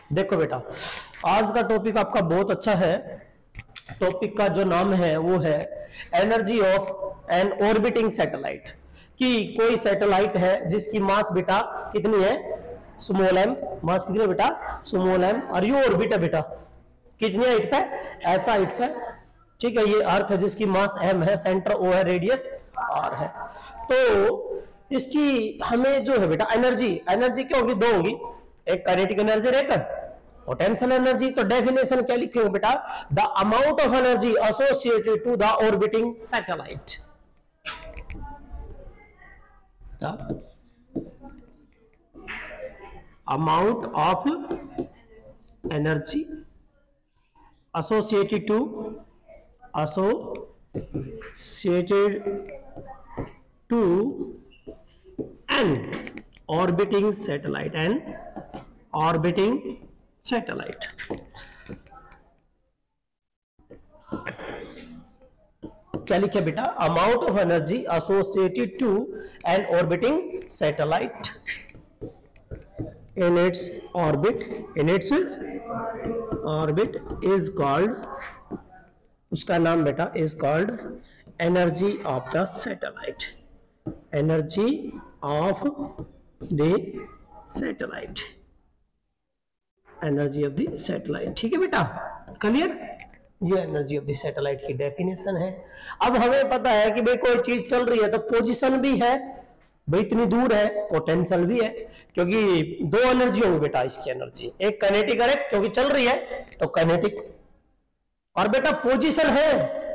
देखो बेटा, आज का टॉपिक आपका बहुत अच्छा है। टॉपिक का जो नाम है वो है energy of an orbiting satellite. कि कोई सैटेलाइट है जिसकी मास बेटा कितनी है, स्मॉल एम। मास कितनी है बेटा, स्मॉल एम। और ये ऑर्बिट है बेटा, कितनी हाइट पे, ऐसा हाइट पे। ठीक है, ये अर्थ है जिसकी मास एम है, सेंटर ओ है, रेडियस आर है। तो इसकी हमें जो है बेटा एनर्जी, एनर्जी क्या होगी, दो होगी, एक काइनेटिक एनर्जी, एक पोटेंशियल एनर्जी। तो डेफिनेशन क्या लिखे हो बेटा, the amount of energy associated to the orbiting satellite. Amount of energy associated to an orbiting satellite, an orbiting satellite. क्या लिखे बेटा, amount of energy associated to an orbiting satellite in its orbit is called, उसका नाम बेटा is called energy of the satellite, energy of the satellite, energy of the satellite. ठीक है बेटा, clear. ये एनर्जी ऑफ द सैटेलाइट की definition है। अब हमें पता है कि भाई कोई चीज चल रही है तो पोजीशन भी है, भाई इतनी दूर है, पोटेंशियल भी है, क्योंकि दो एनर्जी होगी बेटा इसकी एनर्जी, एक काइनेटिक और एक, क्योंकि चल रही है तो काइनेटिक, और बेटा पोजीशन है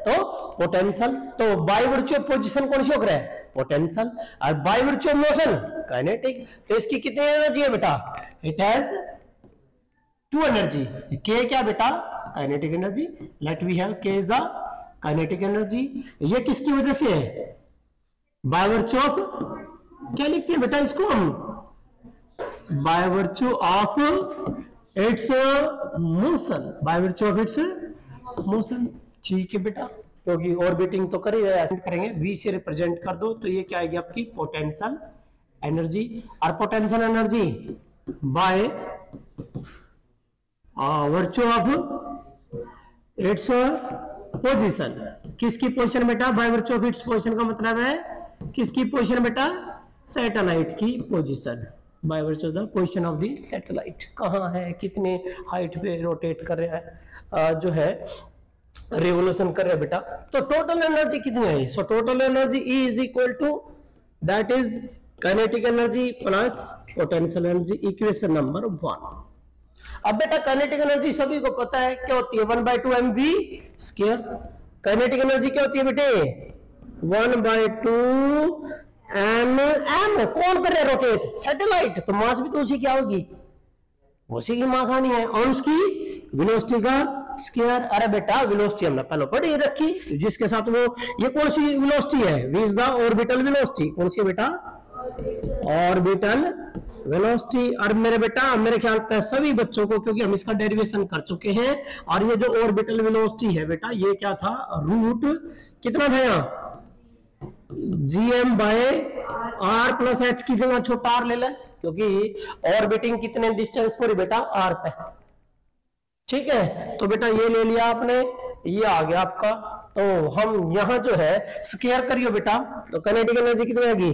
तो पोटेंशियल। तो बाय वर्च्यू ऑफ पोजीशन कौन सी हो रहा है, पोटेंशियल, और by virtue of motion kinetic. तो इसकी कितनी एनर्जी है बेटा, it has to energy. K क्या बेटा, kinetic energy. Let we have K is the kinetic energy. ये किसकी वजह से है, बाय वर्च्यू ऑफ, क्या लिखते हैं बेटा इसको हम, by virtue of its motion, by virtue of its motion. ठीक है बेटा, क्योंकि ऑर्बिटिंग तो कर ही रहे हैं, करेंगे v से रिप्रेजेंट कर दो तो ये क्या आएगी आपकी पोटेंशियल एनर्जी। और potential energy by virtue of its position. किसकी पोजीशन बेटा, by virtue of its position का मतलब है किसकी पोजीशन बेटा, सैटेलाइट की position, by virtue of the position of the satellite. कहाँ है, कितने हाइट पे रोटेट कर रहा है, जो है रिवोल्यूशन कर रहा है बेटा। तो टोटल एनर्जी कितनी है, so total energy E is equal to that is kinetic energy plus potential energy, equation number 1। अब बेटा काइनेटिक एनर्जी सभी को पता है क्या होती है, 1/2 mv स्क्वायर। काइनेटिक एनर्जी क्या होती है बेटे, 1/2 m। कौन कर रहा है रोटेट, सैटेलाइट, तो मास भी तो उसी की होगी, उसी की मास आनी है, और उसकी वेलोसिटी का स्क्वायर। अरे बेटा वेलोसिटी हमने पहले पढ़ी रखी, जिसके साथ वो, ये कौन सी वेलोसिटी है, v is the orbital velocity. कौन सी बेटा, ऑर्बिटल वेलोसिटी। और मेरे बेटा मेरे ख्याल पे सभी बच्चों को, क्योंकि हम इसका डेरिवेशन कर चुके हैं, और ये जो ऑर्बिटल वेलोसिटी है बेटा, ये क्या था, रूट कितना था यहाँ, gm/r प्लस h की जगह छोटा r ले ले, क्योंकि ऑर्बिटिंग कितने डिस्टेंस पर बेटा, r पे। ठीक है, तो बेटा ये ले लिया आपने, ये आ गया आपका। तो हम यहां जो है स्क्वायर करियो बेटा, तो काइनेटिक एनर्जी कितनी आएगी,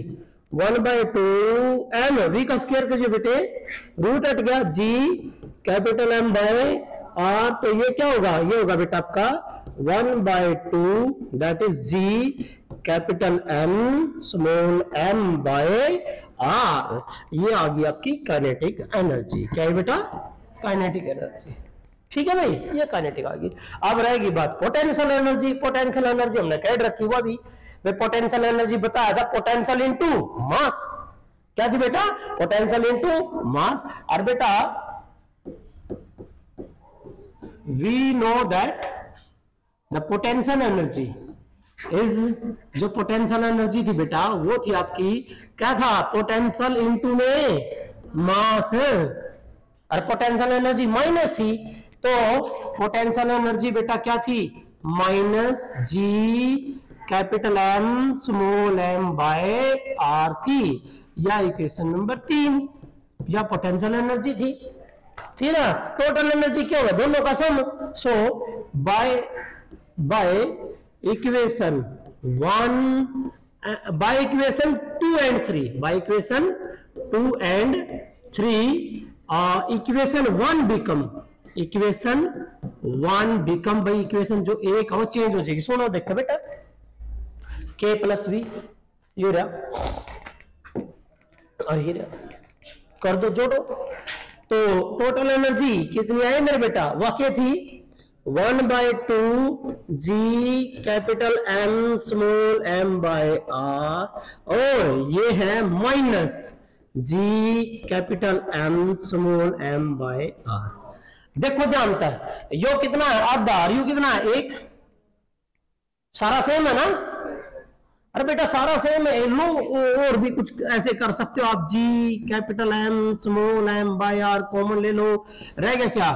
1/2 m, v का स्क्वायर करिए बेटे, रूट हट गया g capital M by r। तो ये क्या होगा, ये होगा बेटा आपका 1/2 that is g capital M small m by r। ये आ गई आपकी काइनेटिक एनर्जी। क्या है बेटा, काइनेटिक एनर्जी। ठीक है भाई, ये काइनेटिक आ गई। अब रहेगी बात पोटेंशियल एनर्जी। पोटेंशियल एनर्जी हमने कैड रखी हुआ भी, पोटेंशियल एनर्जी बताया था, पोटेंशियल इनटू मास। क्या थी बेटा, पोटेंशियल इनटू मास। और बेटा we know that the potential energy is, जो पोटेंशियल एनर्जी थी बेटा वो थी आपकी, क्या था, पोटेंशियल इनटू में मास है, और पोटेंशियल एनर्जी माइनस थी, तो पोटेंशियल एनर्जी बेटा क्या थी, minus G capital M small M by R थी, या इक्वेशन नंबर 3, या पोटेंशियल एनर्जी थी। ठीक है ना, टोटल एनर्जी क्या होगा, दोनों का sum. So by equation 1 by equation 2 and 3 by equation 2 and 3 equation 1 become by equation जो एक वो चेंज हो जाएगी। सुनो देखो बेटा, k प्लस वी ये रहा और ये रहा, कर दो जोड़ो, तो टोटल एनर्जी कितनी आई मेरे बेटा, वह क्या थी 1/2 G capital M small M by R, और ये है minus G capital M small M by R. देखो ध्यान तक, यो कितना है आधा और यू कितना है 1, सारा सेम है ना, अरे बेटा सारा सेम है, लो और भी कुछ ऐसे कर सकते हो आप, G capital M small M by R common ले लो, रह गया क्या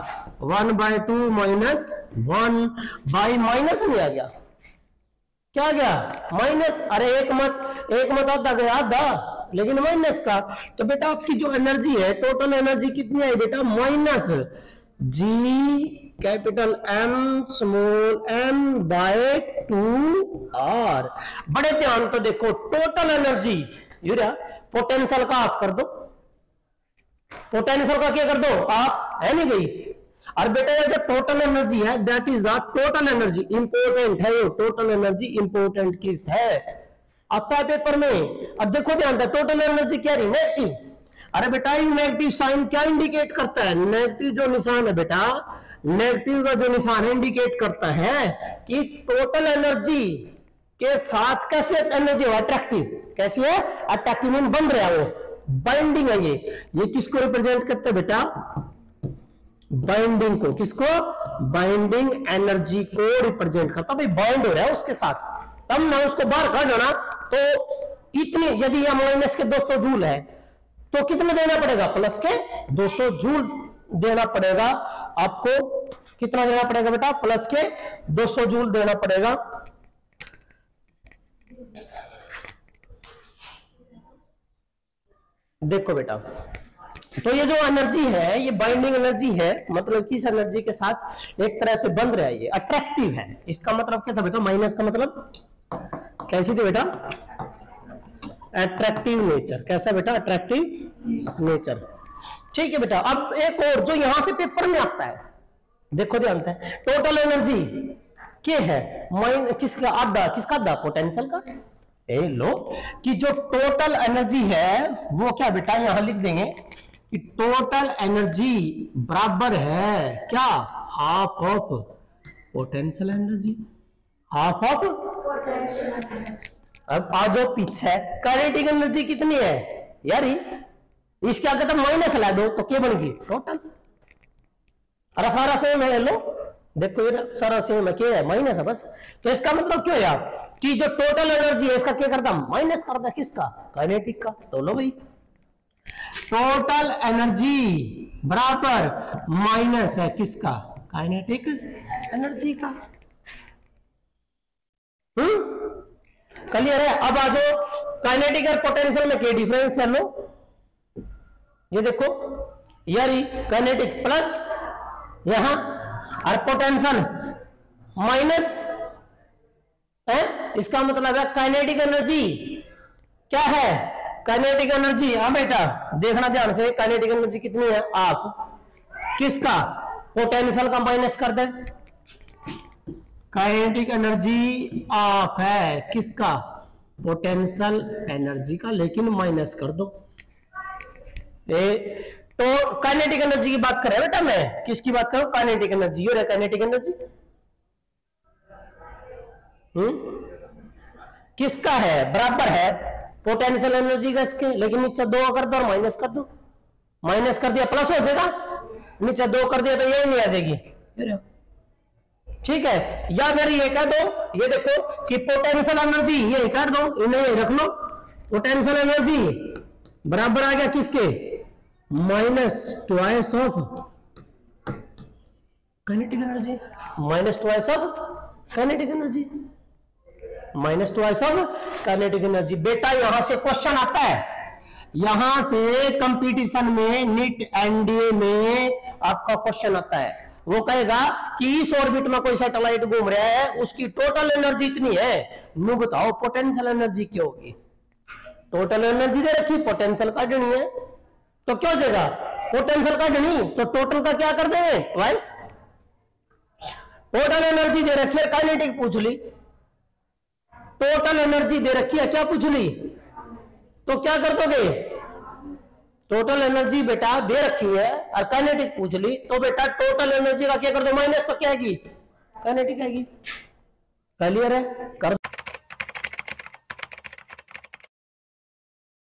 1/2 माइनस 1 बाई माइनस में आ गया, क्या आ गया माइनस, अरे एक मत आधा गया आधा, लेकिन माइनस का, तो बेटा आपकी जो एनर्जी है टोटल एनर्जी कितनी आई बेटा minus G capital M small M by 2 R. बड़े ध्यान तो देखो, टोटल एनर्जी यूरिया पोटेंशियल का आप कर दो, पोटेंशियल का क्या कर दो आप, है नहीं गई, और बेटा ये जो टोटल एनर्जी है that is the total energy, important है ये टोटल एनर्जी, इंपोर्टेंट किस है आता है पेपर में। अब देखो ध्यान दे, टोटल एनर्जी क्या रही नेगेटिव, अरे बेटा ये नेगेटिव साइन क्या इंडिकेट करता है, नेगेटिव जो निशान है बेटा, नेगेटिव का जो निशान इंडिकेट करता है कि टोटल एनर्जी के साथ कैसे एनर्जी है अट्रैक्टिव, कैसी है अट्रैक्टिव मीन बन रहा है, वो बाइंडिंग है, ये किसको रिप्रेजेंट करता है बेटा, बाइंडिंग को, किसको बाइंडिंग एनर्जी को रिप्रेजेंट करता, भाई बाइंड हो रहा है उसके साथ, तब ना उसको बाहर काढो ना, तो इतने यदि यह माइनस के 200 जूल है तो कितना देना पड़ेगा, प्लस के 200 जूल देना पड़ेगा आपको, कितना देना पड़ेगा बेटा, प्लस के 200 जूल देना पड़ेगा। देखो बेटा, तो ये जो एनर्जी है ये बाइंडिंग एनर्जी है, मतलब किस एनर्जी के साथ एक तरह से बंध रहा है, ये अट्रैक्टिव है, इसका मतलब क्या था बेटा, माइनस का मतलब कैसी थी बेटा, अट्रैक्टिव नेचर, कैसा बेटा अट्रैक्टिव नेचर, ठीक है बेटा। अब एक और जो यहां से पेपर में आता है, देखो ध्यान से, टोटल एनर्जी क्या है किसका आधा, किसका आधा पोटेंशियल का, लो कि जो टोटल एनर्जी है वो क्या बेटा यहां लिख देंगे कि टोटल एनर्जी बराबर है क्या, half of potential energy, half of potential. अब आ जाओ पीछे, काइनेटिक एनर्जी कितनी है यार, इसके आगे तो माइनस ला दो तो क्या बन गई टोटल, अरे सारा सेम है, लो देखो ये सारा सेम है, क्या है माइनस है बस, तो इसका मतलब क्यों यार कि जो टोटल एनर्जी है इसका क्या करता, माइनस करता, किसका काइनेटिक का, तो लो भाई टोटल एनर्जी बराबर माइनस है किसका, काइनेटिक एनर्जी का। क्लियर है। अब आ जाओ काइनेटिक और पोटेंशियल में क्या डिफरेंस है, लो ये देखो यार, काइनेटिक प्लस यहां और पोटेंशियल माइनस है, इसका मतलब है काइनेटिक एनर्जी क्या है, काइनेटिक एनर्जी, हाँ बेटा देखना ध्यान से, काइनेटिक एनर्जी कितनी है आप, किसका पोटेंशियल का माइनस कर दे, काइनेटिक एनर्जी ऑफ है किसका, पोटेंशियल एनर्जी का, लेकिन माइनस कर दो, तो काइनेटिक एनर्जी की बात कर रहा है बेटा, मैं किसकी बात करूं, काइनेटिक एनर्जी, ये काइनेटिक एनर्जी किसका है, बराबर है पोटेंशियल एनर्जी का इसके, लेकिन नीचे 2 कर दो और माइनस कर दो, माइनस कर दिया प्लस हो जाएगा, नीचे 2 कर दिया तो यही नहीं आ जाएगी, ठीक है। या फिर ये कह दो, ये देखो कि पोटेंशियल एनर्जी ये कर दो, इन्हें रख लो, पोटेंशियल एनर्जी बराबर आ गया किसके, minus twice of kinetic energy, minus twice of kinetic energy, minus twice of kinetic energy. बेटा यहां से क्वेश्चन आता है, यहां से कंपटीशन में नीट एनडीए में आपका क्वेश्चन आता है, वो कहेगा कि इस ऑर्बिट में कोई सैटेलाइट घूम रहा है, उसकी टोटल एनर्जी इतनी है, नु बताओ पोटेंशियल एनर्जी क्या होगी। टोटल एनर्जी दे रखी, पोटेंशियल काटनी है, तो क्या हो जाएगा, पोटेंशियल काटनी तो टोटल का क्या कर देंगे ट्वाइस। टोटल एनर्जी दे रखी है, काइनेटिक पूछ ली, टोटल एनर्जी दे रखी है, क्या पूछ ली, तो क्या कर दोगे, टोटल एनर्जी बेटा दे रखी है और काइनेटिक पूछ ली, तो बेटा टोटल एनर्जी का क्या कर दो माइनस, तो क्या आएगी, काइनेटिक आएगी। क्लियर है, कर